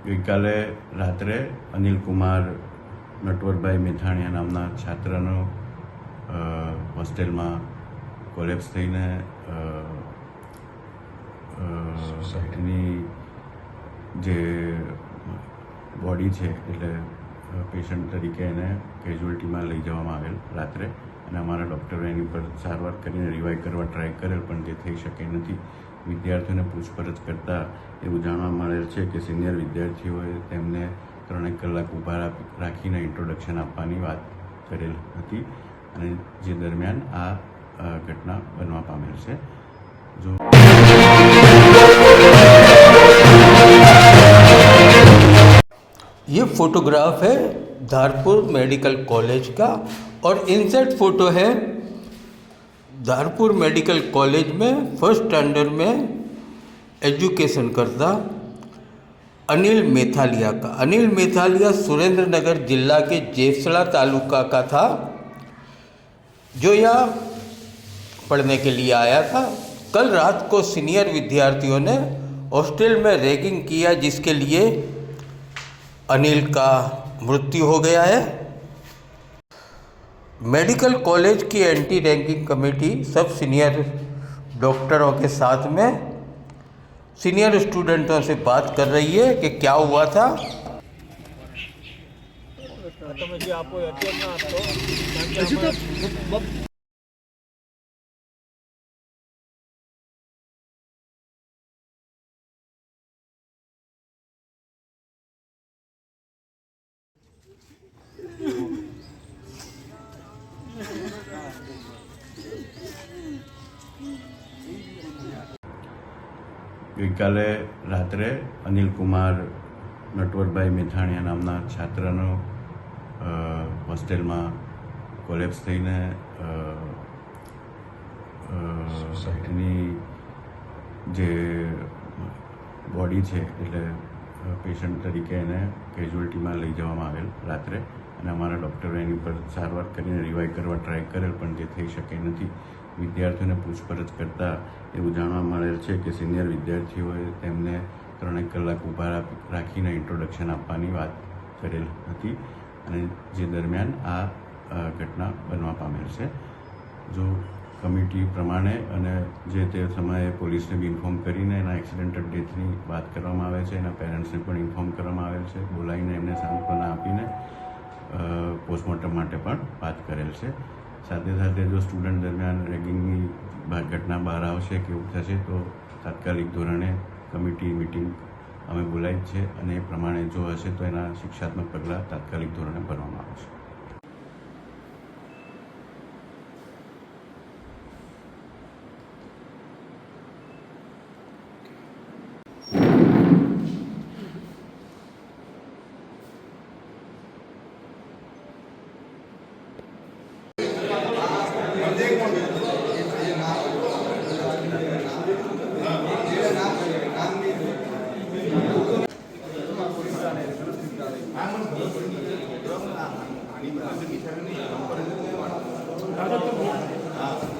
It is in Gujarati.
ગઈકાલે રાત્રે અનિલકુમાર નટવરભાઈ મેથાણીયા નામના છાત્રનો હોસ્ટેલમાં કોલેપ્સ થઈને એની જે બોડી છે એટલે પેશન્ટ તરીકે એને કેઝ્યુઅલ્ટીમાં લઈ જવામાં આવેલ રાત્રે, અને અમારા ડૉક્ટરો એની પર સારવાર કરીને રિવાઈવ કરવા ટ્રાય કરેલ, પણ તે થઈ શકે નથી. વિદ્યાર્થીઓને પૂછપરછ કરતાં એવું જાણવા મળેલ છે કે સિનિયર વિદ્યાર્થીઓએ તેમને 3 કલાક ઊભા રાખીને ઇન્ટ્રોડક્શન આપવાની વાત કરેલ હતી, અને જે દરમિયાન આ ઘટના બનવા પામેલ છે. જો ये फोटोग्राफ है धारपुर मेडिकल कॉलेज का और इनसेट फोटो है धारपुर मेडिकल कॉलेज में फर्स्ट स्टैंडर्ड में एजुकेशन करता अनिल मेथालिया का। अनिल मेथालिया सुरेंद्रनगर जिला के जेसड़ा तालुका का था, जो यहाँ पढ़ने के लिए आया था। कल रात को सीनियर विद्यार्थियों ने हॉस्टल में रैगिंग किया, जिसके लिए अनिल का मृत्यु हो गया है। मेडिकल कॉलेज की एंटी रैगिंग कमेटी सब सीनियर डॉक्टरों के साथ में सीनियर स्टूडेंटों से बात कर रही है कि क्या हुआ था। ગઈકાલે રાત્રે અનિલકુમાર નટવરભાઈ મેથાણીયા નામના છાત્રનો હોસ્ટેલમાં કોલેપ્સ થઈને એની જે બોડી છે એટલે પેશન્ટ તરીકે એને કેઝ્યુઅલ્ટીમાં લઈ જવામાં આવેલ રાત્રે, અને અમારા ડૉક્ટરો એની પર સારવાર કરીને રિવાઈવ કરવા ટ્રાય કરેલ, પણ તે થઈ શકે નથી. વિદ્યાર્થીઓને પૂછપરછ કરતાં એવું જાણવા મળેલ છે કે સિનિયર વિદ્યાર્થીઓએ તેમને 3 કલાક ઊભા રાખીને ઇન્ટ્રોડક્શન આપવાની વાત કરેલ હતી, અને જે દરમિયાન આ ઘટના બનવા પામેલ છે. જો કમિટી પ્રમાણે અને જે તે સમયે પોલીસને બી ઇન્ફોર્મ કરીને એના એક્સિડેન્ટલ ડેથની વાત કરવામાં આવે છે, એના પેરેન્ટ્સને પણ ઇન્ફોર્મ કરવામાં આવેલ છે, બોલાવીને એમને સાંત્વના આપીને પોસ્ટમોર્ટમ માટે પણ વાત કરેલ છે. સાથે સાથે જો સ્ટુડન્ટ દરમિયાન રેગિંગની ઘટના બહાર આવશે કે એવું થશે તો તાત્કાલિક ધોરણે કમિટી મિટિંગ અમે બોલાવી છે, અને એ પ્રમાણે જો હશે તો એના શિક્ષાત્મક પગલાં તાત્કાલિક ધોરણે ભરવામાં આવશે. કાગળ